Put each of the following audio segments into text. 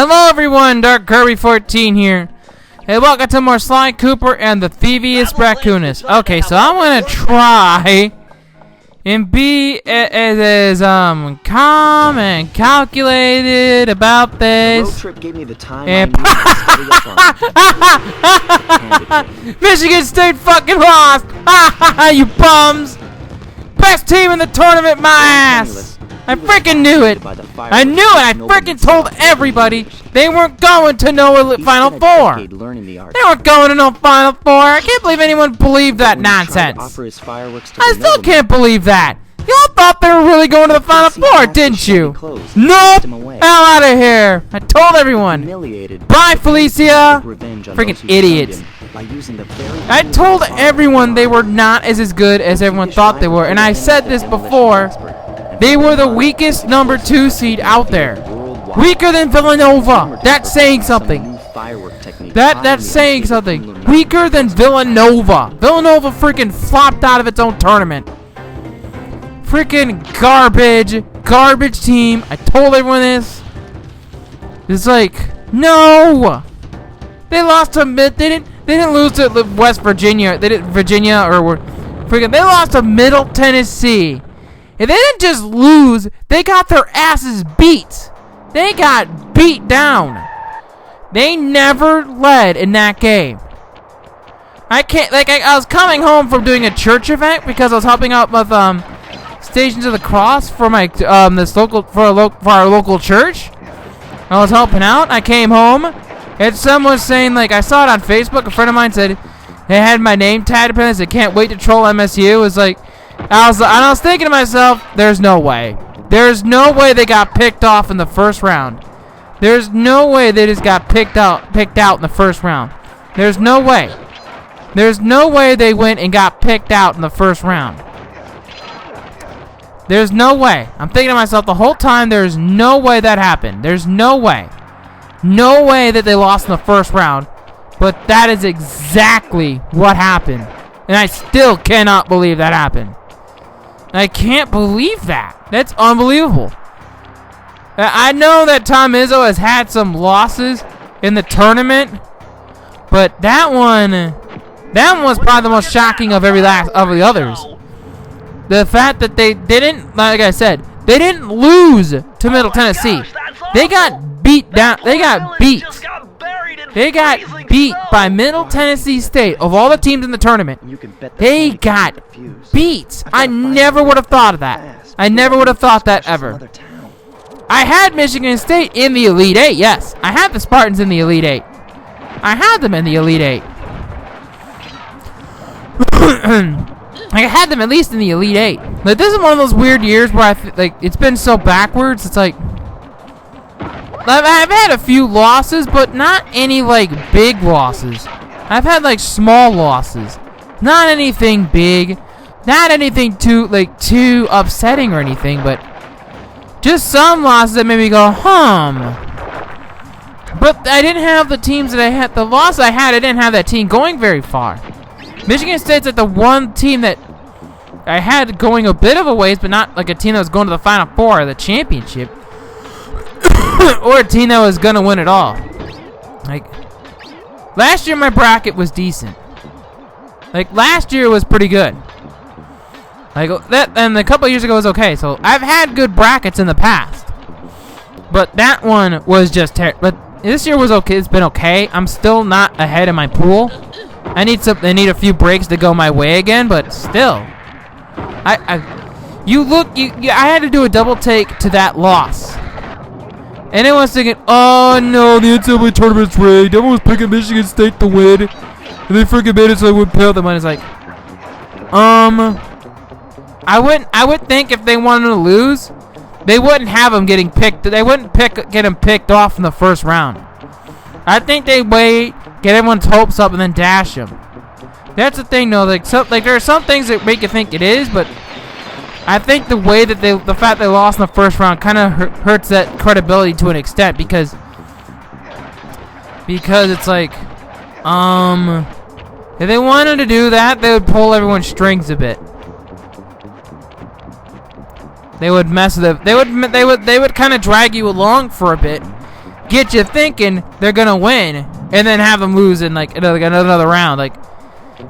Hello everyone, Dark Kirby 14 here. Hey, welcome to more Sly Cooper and the Thievius Raccoonus. Okay, so I'm gonna try and be as calm and calculated about this. The road trip gave me the time And I needed. Michigan State fucking lost! You bums! Best team in the tournament, my ass! I freaking knew it! I knew it! I freaking told everybody they weren't going to no Final Four! They weren't going to no Final Four! I can't believe anyone believed that nonsense! I still can't believe that! Y'all thought they were really going to the Final Four, didn't you? Nope! Hell out of here! I told everyone! Bye, Felicia! Freaking idiots! I told everyone they were not as good as everyone thought they were, and I said this before. They were the weakest number 2 seed out there. Weaker than Villanova. That's saying something. That's saying something. Weaker than Villanova. Villanova freaking flopped out of its own tournament. Freaking garbage team. I told everyone this. It's like, no. They lost to They didn't lose to West Virginia. They didn't they lost to Middle Tennessee. If they didn't just lose, they got their asses beat. They got beat down. They never led in that game. I was coming home from doing a church event because I was helping out with Stations of the Cross for my for our local church. I was helping out. I came home, and someone was saying, like, I saw it on Facebook. A friend of mine said they had my name tagged. They said, "Can't wait to troll MSU." It was like. I was thinking to myself, there's no way. There's no way they got picked off in the first round. There's no way they just got picked out in the first round. There's no way. There's no way they went and got picked out in the first round. There's no way. I'm thinking to myself the whole time, there's no way that happened. There's no way. No way that they lost in the first round. But that is exactly what happened. And I still cannot believe that happened. I can't believe that. That's unbelievable. I know that Tom Izzo has had some losses in the tournament, but that one was probably the most shocking of the others. The fact that they didn't, like I said, they didn't lose to Middle Tennessee. They got beat down. They got beat. They got beat by Middle Tennessee State. Of all the teams in the tournament, they got beat. I never would have thought of that. I never would have thought that ever. I had Michigan State in the Elite 8, yes. I had the Spartans in the Elite 8. I had them in the Elite 8. I had them at least in the Elite 8. Like, this is one of those weird years where it's been so backwards. It's like, I've had a few losses, but not any, like, big losses. I've had, like, small losses. Not anything big. Not anything too upsetting or anything, but just some losses that made me go, But I didn't have the teams that I had. The loss I had, I didn't have that team going very far. Michigan State's like the one team that I had going a bit of a ways, but not like a team that was going to the Final Four or the championship. Or a team that was gonna win it all. Like, last year my bracket was decent. Like, last year was pretty good. Like, that, and a couple years ago was okay. So I've had good brackets in the past, but that one was just terrible. But this year was okay. It's been okay. I'm still not ahead in my pool. I need a few breaks to go my way again, but still, I had to do a double take to that loss. And everyone's thinking, oh no, the NCAA tournament's rigged. Everyone was picking Michigan State to win, and they freaking made it so they wouldn't pay out the money. It's like, I would think if they wanted to lose, they wouldn't have them getting picked. They wouldn't get them picked off in the first round. I think they wait, get everyone's hopes up, and then dash them. That's the thing, though. Like there are some things that make you think it is, but I think the way that the fact they lost in the first round kind of hurts that credibility to an extent because it's like, if they wanted to do that, they would pull everyone's strings a bit. They would mess with it. They would kind of drag you along for a bit, get you thinking they're gonna win, and then have them lose in like another round. Like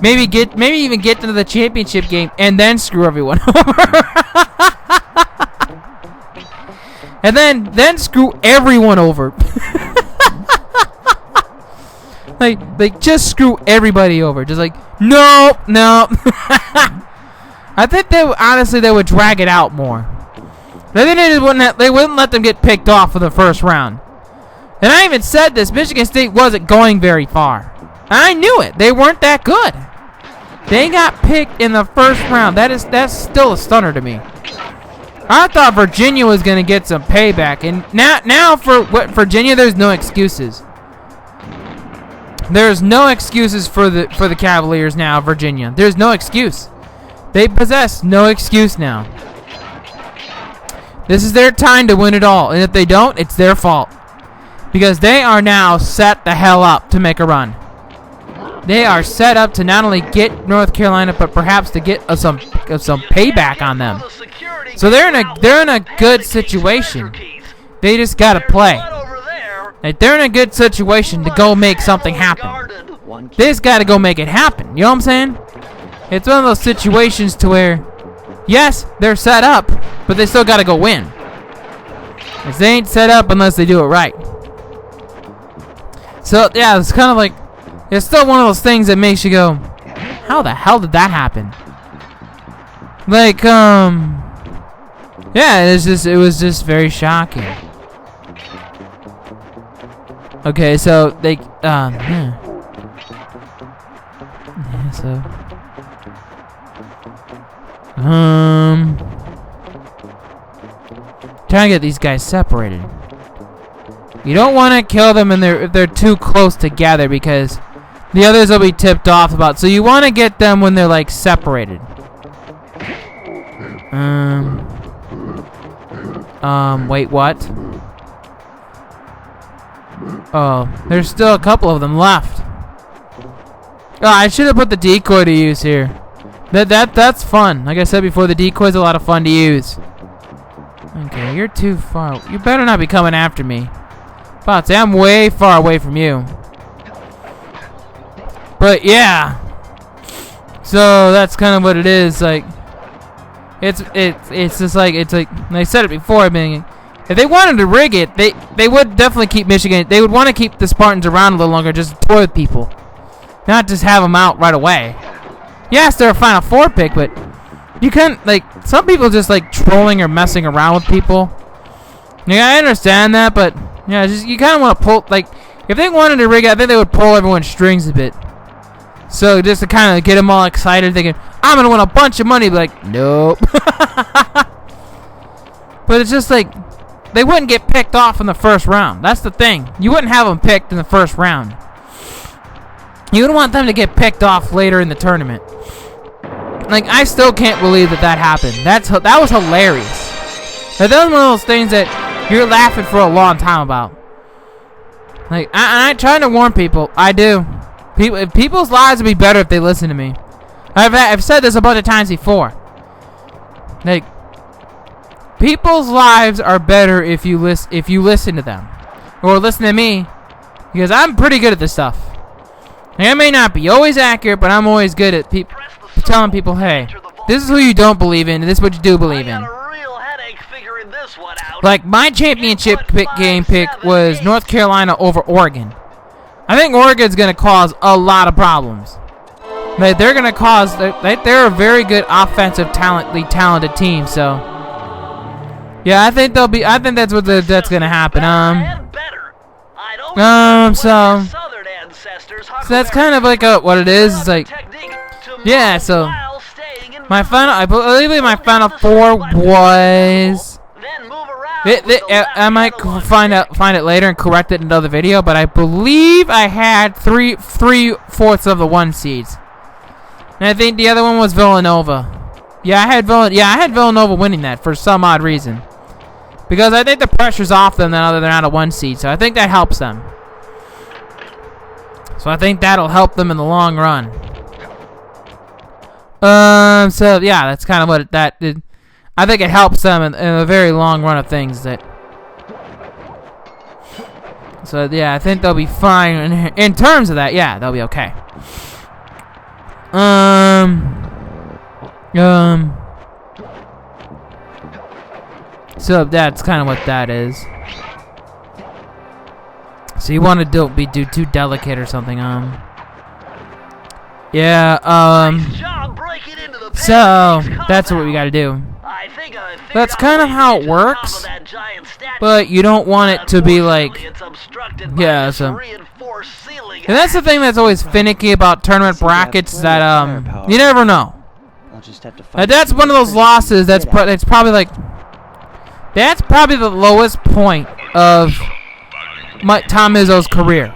maybe even get into the championship game and then screw everyone over. And then screw everyone over. like just screw everybody over. Just like no. I think they would drag it out more. They wouldn't let them get picked off for the first round. And I even said this, Michigan State wasn't going very far. And I knew it. They weren't that good. They got picked in the first round. That's still a stunner to me. I thought Virginia was going to get some payback, and now for Virginia, there's no excuses. There's no excuses for the Cavaliers now, Virginia. There's no excuse. They possess no excuse now. This is their time to win it all, and if they don't, it's their fault. Because they are now set the hell up to make a run. They are set up to not only get North Carolina, but perhaps to get some payback on them. So they're in a good situation. They just gotta play. Like they're in a good situation to go make something happen. They just gotta go make it happen. You know what I'm saying? It's one of those situations to where, yes, they're set up, but they still gotta go win. Because they ain't set up unless they do it right. So yeah, it's kind of like, it's still one of those things that makes you go, how the hell did that happen? Like, yeah, it was just very shocking. Okay, so they, yeah, so, trying to get these guys separated. You don't want to kill them if they're too close together, because the others will be tipped off about. So you want to get them when they're like separated. Wait, what? Oh, there's still a couple of them left. Oh, I should have put the decoy to use here. That's fun. Like I said before, the decoy's a lot of fun to use. Okay, you're too far. You better not be coming after me. But I'm way far away from you. But yeah. So that's kind of what it is. Like, it's just like, it's like, and I said it before. I mean, if they wanted to rig it, they would definitely keep Michigan. They would want to keep the Spartans around a little longer, just toy with people, not just have them out right away. Yes, they're a Final Four pick, but you can't, like, some people just like trolling or messing around with people. Yeah, I understand that, but yeah, just you kind of want to pull, like, if they wanted to rig it, I think they would pull everyone's strings a bit. So just to kind of get them all excited, thinking, I'm gonna win a bunch of money. Be like, nope. But it's just like, they wouldn't get picked off in the first round. That's the thing. You wouldn't have them picked in the first round. You would want them to get picked off later in the tournament. Like, I still can't believe that happened. That was hilarious. That was one of those things that you're laughing for a long time about. Like, I'm trying to warn people. I do. People's lives would be better if they listen to me. I've said this a bunch of times before. Like, people's lives are better if you listen to them, or listen to me, because I'm pretty good at this stuff. Like, I may not be always accurate, but I'm always good at telling people, hey, this is who you don't believe in, and this is what you do believe in. Like, my championship game pick was North Carolina over Oregon. I think Oregon's going to cause a lot of problems. Like, they're going to cause, they're a very good offensive, talented team, so yeah, I think that's that's going to happen. So that's kind of like what it is. It's like, yeah, so I believe my final four was, I might find it later and correct it in another video, but I believe I had three-fourths of the 1 seeds, and I think the other one was Villanova. Yeah, I had Villanova winning that for some odd reason, because I think the pressure's off them now that they're not a 1 seed, so I think that helps them. So I think that'll help them in the long run. So yeah, that's kind of what that did. I think it helps them in a very long run of things. So yeah, I think they'll be fine in terms of that. Yeah, they'll be okay. So that's kind of what that is. So you want to be too delicate or something, yeah, so that's what we got to do. That's kind of how it works, but you don't want it to be like, yeah, so. And that's the thing that's always finicky about tournament brackets, that you never know. That's one of those losses that's probably like, that's probably the lowest point of Tom Izzo's career.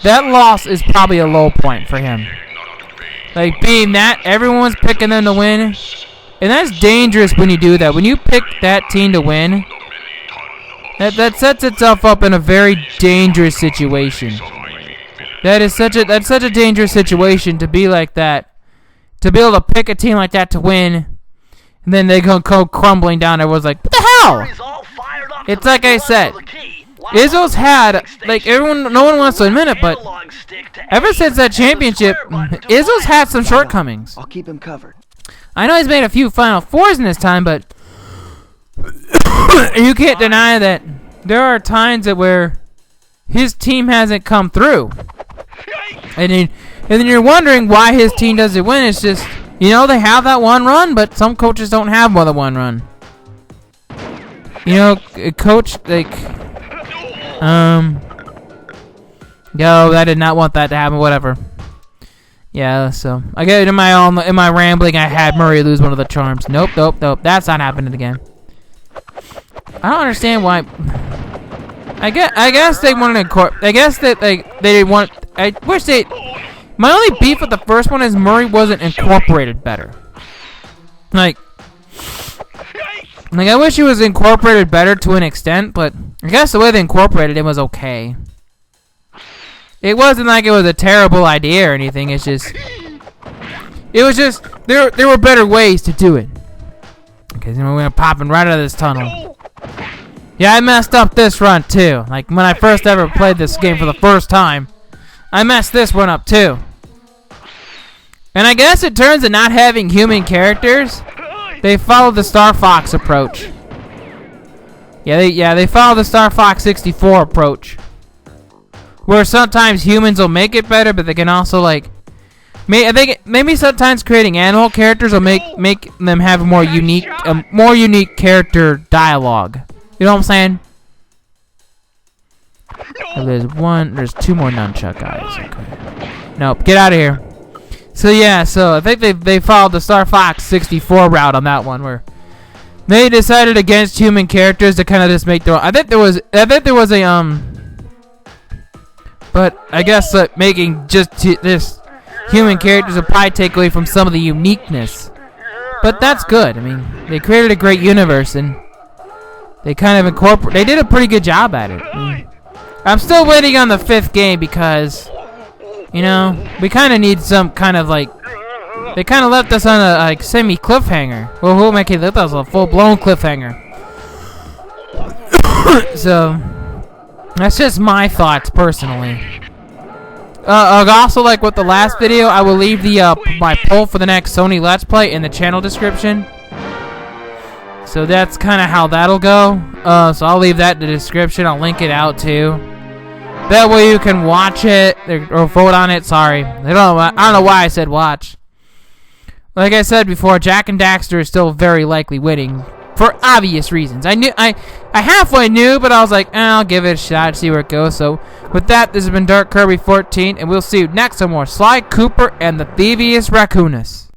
That loss is probably a low point for him. Like, being that everyone's picking them to win, and that's dangerous when you do that. When you pick that team to win, that sets itself up in a very dangerous situation. That's such a dangerous situation to be like that. To be able to pick a team like that to win, and then they go crumbling down. Everyone's like, what the hell? It's like I said, Izzo's had, like, no one wants to admit it, but ever since that championship, Izzo's had some shortcomings. I'll keep him covered. I know he's made a few Final Fours in his time, but you can't deny that there are times where his team hasn't come through. And then you're wondering why his team doesn't win. It's just, they have that one run, but some coaches don't have more than one run. A coach, like, no, I did not want that to happen, whatever. Yeah, so, I get in my rambling, I had Murray lose one of the charms. Nope, that's not happening again. I don't understand why. I guess they wanted to incorporate. I guess that they want. I wish they. My only beef with the first one is Murray wasn't incorporated better. Like I wish he was incorporated better to an extent, but I guess the way they incorporated him was okay. It wasn't like it was a terrible idea or anything. It was just there were better ways to do it. Okay, we're gonna pop him right out of this tunnel. Yeah, I messed up this run too. Like when I first ever played this game for the first time, I messed this one up too. And I guess in terms of not having human characters, they follow the Star Fox approach. Yeah, they follow the Star Fox 64 approach, where sometimes humans will make it better, but they can also maybe sometimes creating animal characters will make them have a more unique character dialogue. You know what I'm saying? Oh, there's two more nunchuck guys. Okay. Nope, get out of here. So yeah, I think they followed the Star Fox 64 route on that one, where they decided against human characters to kind of just make their own. I think there was a but I guess making just this human characters will probably take away from some of the uniqueness. But that's good. I mean, they created a great universe and they kind of they did a pretty good job at it. I'm still waiting on the 5th game because, we kind of need some kind of they kind of left us on a semi cliffhanger. Well, who am I kidding? Left us on a full blown cliffhanger. So that's just my thoughts personally. Also, like with the last video, I will leave the my poll for the next Sony Let's Play in the channel description. So that's kind of how that'll go. So I'll leave that in the description. I'll link it out too. That way you can watch it or vote on it. Sorry, I don't know why I said watch. Like I said before, Jack and Daxter is still very likely winning for obvious reasons. I halfway knew, but I was like, I'll give it a shot, see where it goes. So with that, this has been Dark Kirby 14, and we'll see you next on more Sly Cooper and the Thievius Raccoonus.